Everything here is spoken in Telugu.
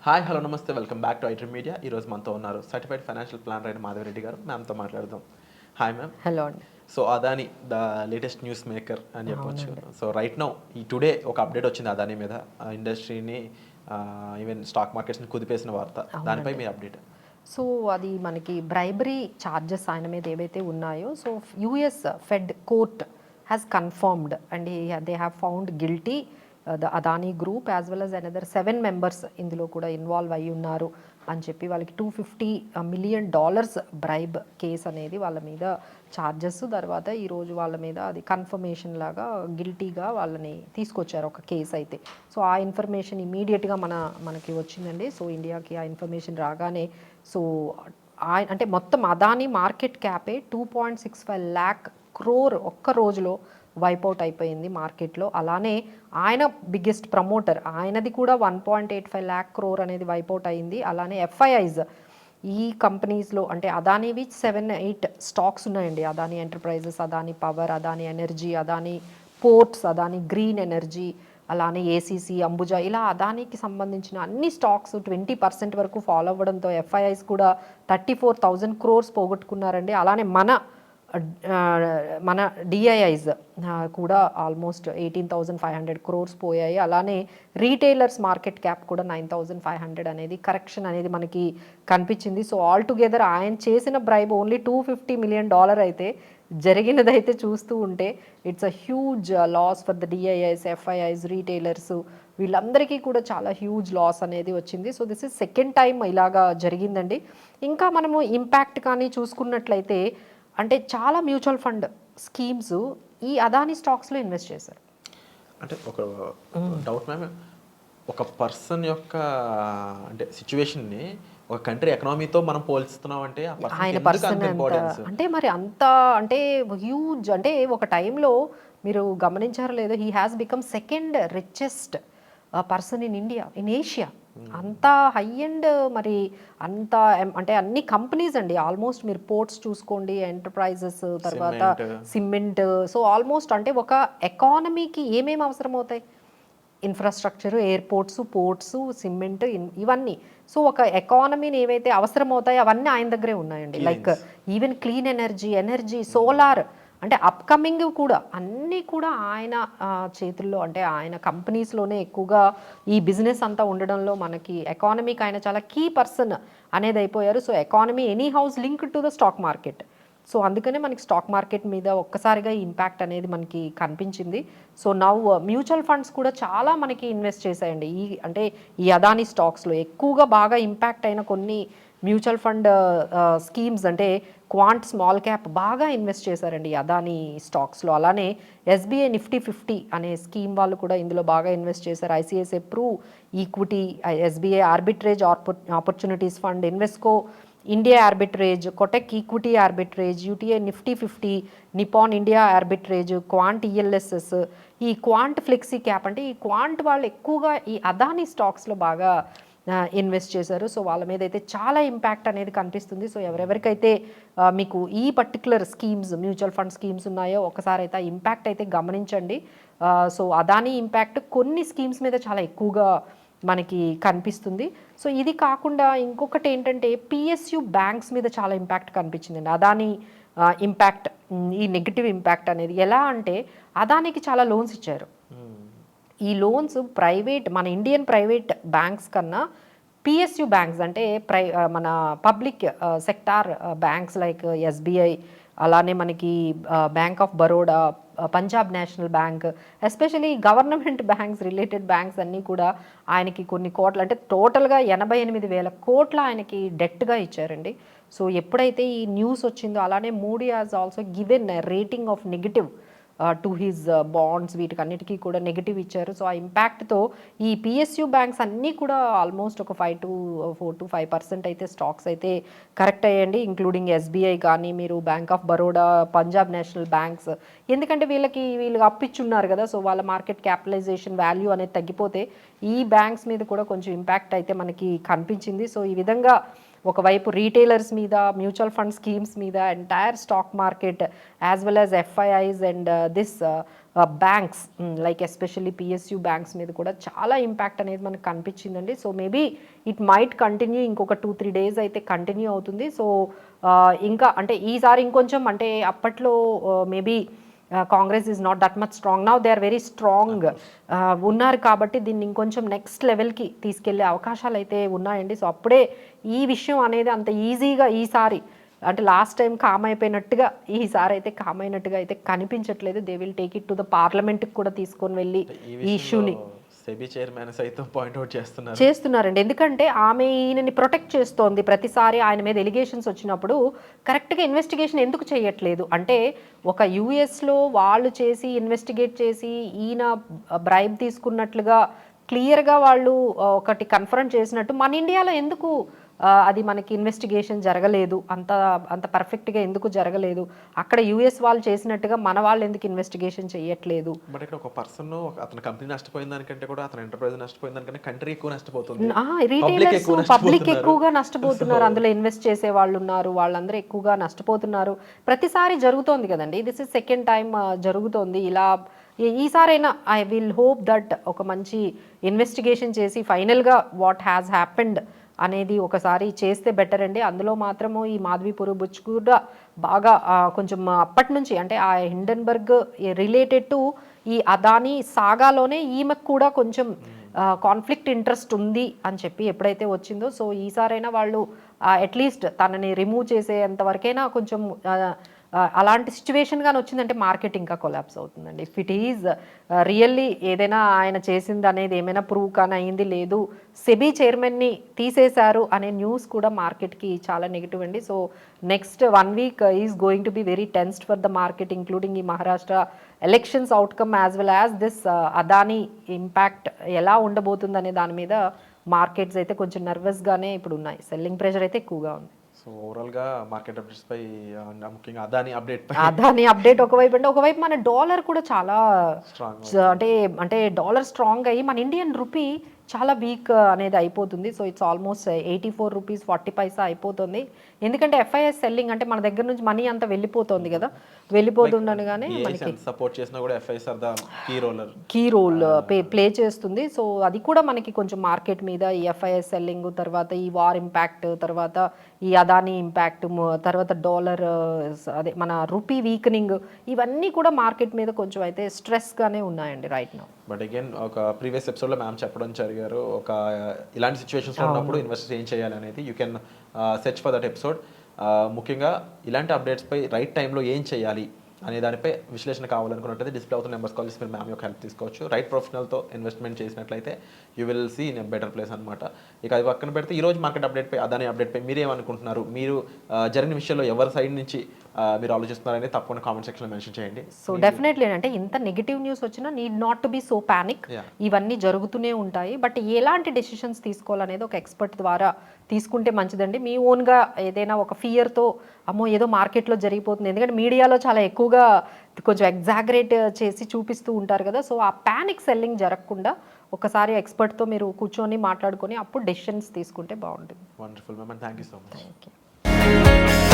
హాయ్ హలో నమస్తే, welcome back to iDream media. ఈరోజు మనతో ఉన్నారు సర్టిఫైడ్ ఫైనాన్షియల్ ప్లానర్ అయిన మాధవరెడ్డి గారు. మ్యామ్తో మాట్లాడదాం. Hi ma'am. హలో అండి. So Adani the latest news maker అని చెప్పొచ్చు. అవునండి. సో రైట్ నౌ ఈ టుడే ఒక అప్డేట్ వచ్చింది అదాని మీద, ఇండస్ట్రీని ఈవెన్ స్టాక్ మార్కెట్స్ని కుదిపేసిన వార్త. దానిపై మీ అప్డేట్? సో అది మనకి బ్రైబరీ ఛార్జెస్ ఆయన మీద ఏవైతే ఉన్నాయో, so US fed court has confirmed and they have found guilty the Adani group as well as another 7 members ఇందులో కూడా ఇన్వాల్వ్ అయ్యి ఉన్నారు అని చెప్పి వాళ్ళకి $250 million బ్రైబ్ కేసు అనేది వాళ్ళ మీద ఛార్జెస్. తర్వాత ఈరోజు వాళ్ళ మీద అది కన్ఫర్మేషన్ లాగా గిల్టీగా వాళ్ళని తీసుకొచ్చారు ఒక కేసు అయితే. సో ఆ ఇన్ఫర్మేషన్ ఇమీడియట్గా మనకి వచ్చిందండి. సో ఇండియాకి ఆ ఇన్ఫర్మేషన్ రాగానే సో అంటే మొత్తం అదానీ మార్కెట్ క్యాపే 2.65 lakh crore ఒక్క రోజులో వైపౌట్ అయిపోయింది మార్కెట్లో. అలానే ఆయన బిగ్గెస్ట్ ప్రమోటర్, ఆయనది కూడా 1.85 lakh crore అనేది వైపౌట్ అయింది. అలానే ఎఫ్ఐఐస్ ఈ కంపెనీస్లో అంటే అదానీవి 7-8 స్టాక్స్ ఉన్నాయండి. Adani enterprises, Adani power, Adani energy, Adani ports, Adani green energy, అలానే ఏసీసీ, అంబుజా, ఇలా అదానీకి సంబంధించిన అన్ని స్టాక్స్ 20% వరకు ఫాలో అవ్వడంతో ఎఫ్ఐఐస్ కూడా 34,000 crores పోగొట్టుకున్నారండి. అలానే మన డిఐఐస్ కూడా ఆల్మోస్ట్ 18,500 crores పోయాయి. అలానే రీటైలర్స్ మార్కెట్ క్యాప్ కూడా 9,500 అనేది కరెక్షన్ అనేది మనకి కనిపించింది. సో ఆల్ టుగెదర్ ఆయన చేసిన బ్రైబ్ ఓన్లీ $250 million అయితే జరిగినదైతే చూస్తూ ఉంటే it's a huge loss for the DIIs, FIIs, retailers, వీళ్ళందరికీ కూడా చాలా హ్యూజ్ లాస్ అనేది వచ్చింది. So this is second time ఇలాగా జరిగిందండి. ఇంకా మనము ఇంపాక్ట్ కానీ చూసుకున్నట్లయితే అంటే చాలా మ్యూచువల్ ఫండ్ స్కీమ్స్ ఈ అదానీ స్టాక్స్లో ఇన్వెస్ట్ చేశారు. అంటే ఒక డౌట్ మ్యామ్, ఒక పర్సన్ యొక్క అంటే సిచ్యువేషన్ని ఒక కంట్రీ ఎకనామీతో మనం పోల్చుతున్నాం అంటే ఆయన పర్సన్ అంటే మరి అంత అంటే హ్యూజ్ అంటే ఒక టైంలో మీరు గమనించారో లేదో, he has become second richest person in India, in Asia. అంత హై అండ్ మరి అంత అంటే అన్ని కంపెనీస్ అండి. ఆల్మోస్ట్ మీరు పోర్ట్స్ చూసుకోండి, ఎంటర్ప్రైజెస్, తర్వాత సిమెంట్. సో ఆల్మోస్ట్ అంటే ఒక ఎకానమీకి ఏమేమి అవసరం అవుతాయి, ఇన్ఫ్రాస్ట్రక్చర్, ఎయిర్పోర్ట్స్, పోర్ట్స్, సిమెంట్, ఇవన్నీ. సో ఒక ఎకానమీని ఏవైతే అవసరం అవుతాయో అవన్నీ ఆయన దగ్గరే ఉన్నాయండి. Like even clean energy, solar, అంటే అప్కమింగ్ కూడా అన్నీ కూడా ఆయన చేతుల్లో, అంటే ఆయన కంపెనీస్లోనే ఎక్కువగా ఈ బిజినెస్ అంతా ఉండడంలో మనకి ఎకానమీకి ఆయన చాలా కీ పర్సన్ అనేది అయిపోయారు. So economy any house link to the stock market. So అందుకనే మనకి స్టాక్ మార్కెట్ మీద ఒక్కసారిగా ఈ ఇంపాక్ట్ అనేది మనకి కనిపించింది. సో నవ్ మ్యూచువల్ ఫండ్స్ కూడా చాలా మనకి ఇన్వెస్ట్ చేశాయండి అంటే ఈ అదానీ స్టాక్స్లో. ఎక్కువగా బాగా ఇంపాక్ట్ అయిన కొన్ని మ్యూచువల్ ఫండ్ స్కీమ్స్ అంటే క్వాంట్ స్మాల్ క్యాప్ బాగా ఇన్వెస్ట్ చేశారండి అదానీ స్టాక్స్లో. అలానే ఎస్బీఐ నిఫ్టీ 50 అనే స్కీమ్ వాళ్ళు కూడా ఇందులో బాగా ఇన్వెస్ట్ చేశారు. ICICI Pru equity, SBI arbitrage opportunities fund, Invesco India arbitrage, Kotak equity arbitrage, UTI Nifty 50, Nippon India arbitrage, quant ELSS, ఈ క్వాంట్ ఫ్లెక్సీ క్యాప్. అంటే ఈ క్వాంట్ వాళ్ళు ఎక్కువగా ఈ అదానీ స్టాక్స్లో బాగా ఇన్వెస్ట్ చేశారు. సో వాళ్ళ మీద అయితే చాలా ఇంపాక్ట్ అనేది కనిపిస్తుంది. సో ఎవరెవరికైతే మీకు ఈ particular schemes, mutual fund schemes ఉన్నాయో ఒకసారి అయితే ఆ ఇంపాక్ట్ అయితే గమనించండి. సో అదానీ ఇంపాక్ట్ కొన్ని స్కీమ్స్ మీద చాలా ఎక్కువగా మనకి కనిపిస్తుంది. సో ఇది కాకుండా ఇంకొకటి ఏంటంటే పిఎస్యు బ్యాంక్స్ మీద చాలా ఇంపాక్ట్ కనిపించిందండి. అదానీ ఇంపాక్ట్, ఈ నెగిటివ్ ఇంపాక్ట్ అనేది ఎలా అంటే అదానికి చాలా లోన్స్ ఇచ్చారు. ఈ లోన్స్ ప్రైవేట్, మన ఇండియన్ ప్రైవేట్ బ్యాంక్స్ కన్నా పిఎస్యు బ్యాంక్స్ అంటే మన public sector banks like SBI, అలానే మనకి bank of Baroda, Punjab national bank, especially government banks, related banks అన్నీ కూడా ఆయనకి కొన్ని కోట్లు అంటే టోటల్గా 88,000 కోట్ల ఆయనకి డెట్గా ఇచ్చారండి. సో ఎప్పుడైతే ఈ న్యూస్ వచ్చిందో అలానే Moody has also given rating of negative to his bonds, వీటికన్నిటికీ కూడా నెగిటివ్ ఇచ్చారు. సో ఆ ఇంపాక్ట్తో ఈ పిఎస్యు బ్యాంక్స్ అన్నీ కూడా ఆల్మోస్ట్ ఒక 4 to 5% అయితే స్టాక్స్ అయితే కరెక్ట్ అయ్యండి, ఇంక్లూడింగ్ ఎస్బీఐ కానీ, మీరు bank of Baroda, Punjab national banks. ఎందుకంటే వీళ్ళు అప్పిచ్చున్నారు కదా, సో వాళ్ళ మార్కెట్ క్యాపిటలైజేషన్ వాల్యూ అనేది తగ్గిపోతే ఈ బ్యాంక్స్ మీద కూడా కొంచెం ఇంపాక్ట్ అయితే మనకి కనిపించింది. సో ఈ విధంగా ఒకవైపు రీటైలర్స్ మీద, మ్యూచువల్ ఫండ్ స్కీమ్స్ మీద, entire stock market as well as FIIs and this banks like especially PSU banks మీద కూడా చాలా ఇంపాక్ట్ అనేది మనకు కనిపించిందండి. So maybe it might continue, ఇంకొక 2-3 డేస్ అయితే కంటిన్యూ అవుతుంది. సో ఇంకా అంటే ఈసారి ఇంకొంచెం అంటే అప్పట్లో maybe Congress is not that much strong, now they are very strong ఉన్నారు కాబట్టి దీన్ని ఇంకొంచెం నెక్స్ట్ లెవెల్కి తీసుకెళ్లే అవకాశాలు అయితే ఉన్నాయండి. సో అప్పుడే ఈ విషయం అనేది అంత ఈజీగా ఈసారి అంటే లాస్ట్ టైం కామ్ అయిపోయినట్టుగా ఈసారి అయితే కామ్ అయినట్టుగా అయితే కనిపించట్లేదు. They will take it to the పార్లమెంట్కి కూడా తీసుకొని వెళ్ళి ఈ ఇష్యూని సెబీ చైర్మన్ సైతం పాయింట్అవుట్ చేస్తున్నారండి. ఎందుకంటే ఆమె ఈయనని ప్రొటెక్ట్ చేస్తోంది. ప్రతిసారి ఆయన మీద ఎలిగేషన్స్ వచ్చినప్పుడు కరెక్ట్గా ఇన్వెస్టిగేషన్ ఎందుకు చేయట్లేదు అంటే, ఒక యూఎస్లో వాళ్ళు చేసి ఇన్వెస్టిగేట్ చేసి ఈయన బ్రైబ్ తీసుకున్నట్లుగా క్లియర్గా వాళ్ళు ఒకటి కన్ఫర్మ్ చేసినట్టు మన ఇండియాలో ఎందుకు అది మనకి ఇన్వెస్టిగేషన్ జరగలేదు, అంత పర్ఫెక్ట్గా ఎందుకు జరగలేదు, అక్కడ యూఎస్ వాళ్ళు చేసినట్టుగా మన వాళ్ళు ఎందుకు ఇన్వెస్టిగేషన్ చేయట్లేదు. బట్ ఇక్కడ ఒక పర్సన్ అతని కంపెనీ నష్టపోయిన దానికంటే కూడా అతని ఎంటర్ప్రైజ్ నష్టపోయిన దానికంటే కంట్రీ ఎక్కువ నష్టపోతుంది, రీటైలర్స్ పబ్లిక్ ఎక్కువగా నష్టపోతున్నారు, అందులో ఇన్వెస్ట్ చేసే వాళ్ళు ఉన్నారు, వాళ్ళందరూ ఎక్కువగా నష్టపోతున్నారు. ప్రతిసారి జరుగుతోంది కదండి, దిస్ ఇస్ సెకండ్ టైం జరుగుతోంది ఇలా. ఈసారైనా ఐ విల్ హోప్ దట్ ఒక మంచి ఇన్వెస్టిగేషన్ చేసి ఫైనల్గా వాట్ హ్యాస్ హ్యాపెండ్ అనేది ఒకసారి చేస్తే బెటర్ అండి. అందులో మాత్రము ఈ మాధవీపురి బుచ్ కూడా బాగా కొంచెం అప్పటి నుంచి అంటే ఆ హిండెన్బర్గ్ రిలేటెడ్ టు ఈ అదానీ సాగాలోనే ఈమెకు కూడా కొంచెం కాన్ఫ్లిక్ట్ ఇంట్రెస్ట్ ఉంది అని చెప్పి ఎప్పుడైతే వచ్చిందో, సో ఈసారైనా వాళ్ళు అట్లీస్ట్ తనని రిమూవ్ చేసేంత వరకైనా కొంచెం అలాంటి సిచ్యువేషన్ కానీ వచ్చిందంటే మార్కెట్ ఇంకా కొలాప్స్ అవుతుందండి. ఇఫ్ ఇట్ ఈజ్ రియల్లీ ఏదైనా ఆయన చేసింది అనేది ఏమైనా ప్రూవ్ కానీ అయింది లేదు, సెబీ చైర్మన్ని తీసేశారు అనే న్యూస్ కూడా మార్కెట్కి చాలా నెగిటివ్ అండి. So next 1 week is going to be very tensed for the market, including ఈ Maharashtra elections outcome as well as this Adani impact ఎలా ఉండబోతుంది అనే దాని మీద మార్కెట్స్ అయితే కొంచెం నర్వస్గానే ఇప్పుడు ఉన్నాయి. సెల్లింగ్ ప్రెషర్ అయితే ఎక్కువగా ఉంది. సో ఓవరాల్గా మార్కెట్ అప్డేట్స్ పై ముఖ్యంగా అదానీ అప్డేట్ ఒకవైపు అంటే ఒకవైపు మన డాలర్ కూడా చాలా స్ట్రాంగ్ అంటే డాలర్ స్ట్రాంగ్ అయ్యి మన ఇండియన్ రూపీ చాలా వీక్ అనేది అయిపోతుంది. సో ఇట్స్ ఆల్మోస్ట్ 84 రూపీస్ 40 పైసా అయిపోతుంది. ఎందుకంటే ఎఫ్ఐఎస్ సెల్లింగ్ అంటే మన దగ్గర నుంచి మనీ అంతా వెళ్ళిపోతుంది కదా, వెళ్ళిపోతుండగానే మనకి సపోర్ట్ చేసినా కూడా FIs are the key role play చేస్తుంది. సో అది కూడా మనకి కొంచెం మార్కెట్ మీద ఈ ఎఫ్ఐఎస్ సెల్లింగ్, తర్వాత ఈ వార్ ఇంపాక్ట్, తర్వాత ఈ అదానీ ఇంపాక్ట్, తర్వాత డాలర్ అదే మన రూపీ వీకనింగ్, ఇవన్నీ కూడా మార్కెట్ మీద కొంచెం అయితే స్ట్రెస్గానే ఉన్నాయండి రైట్ నౌ. బట్ అగైన్ ఒక ప్రీవియస్ ఎపిసోడ్లో మ్యామ్ చెప్పడం జరిగారు, ఒక ఇలాంటి సిచ్యువేషన్స్లో ఉన్నప్పుడు ఇన్వెస్టర్స్ ఏం చేయాలి అనేది. You can search for that episode. ముఖ్యంగా ఇలాంటి అప్డేట్స్పై రైట్ టైంలో ఏం చేయాలి అనే దానిపై విశ్లేషణ కావాలనుకున్నట్లయితే డిస్ప్లే అవుతున్న నెంబర్స్ కాల్ చేసి మీరు మ్యామ్ యొక్క హెల్ప్ తీసుకోవచ్చు. రైట్ ప్రొఫెషనల్తో ఇన్వెస్ట్మెంట్ చేసినట్లయితే you will see in better place అనమాట. ఇక అది పక్కన పెడితే ఈరోజు మార్కెట్ అప్డేట్పై అదానీ అప్డేట్పై మీరేమనుకుంటున్నారు, మీరు జరిగిన విషయంలో ఎవరి సైడ్ నుంచి మీరు ఆలోచిస్తున్నారని తప్పకుండా కామెంట్ సెక్షన్లో మెన్షన్ చేయండి. సో డెఫినెట్లీ అంటే ఇంత నెగిటివ్ న్యూస్ వచ్చినా need not to be so panic, ఇవన్నీ జరుగుతూనే ఉంటాయి. బట్ ఎలాంటి డెసిషన్స్ తీసుకోవాలనేది ఒక ఎక్స్పర్ట్ ద్వారా తీసుకుంటే మంచిదండి. మీ ఓన్గా ఏదైనా ఒక ఫియర్తో అమ్మో ఏదో మార్కెట్లో జరిగిపోతుంది, ఎందుకంటే మీడియాలో చాలా ఎక్కువగా కొంచెం ఎగ్జాగరేట్ చేసి చూపిస్తూ ఉంటారు కదా, సో ఆ ప్యానిక్ సెల్లింగ్ జరగకుండా ఒకసారి ఎక్స్పర్ట్తో మీరు కూర్చొని మాట్లాడుకొని అప్పుడు డెసిషన్స్ తీసుకుంటే బాగుంటుంది. Wonderful ma'am, thank you so much. Thank you.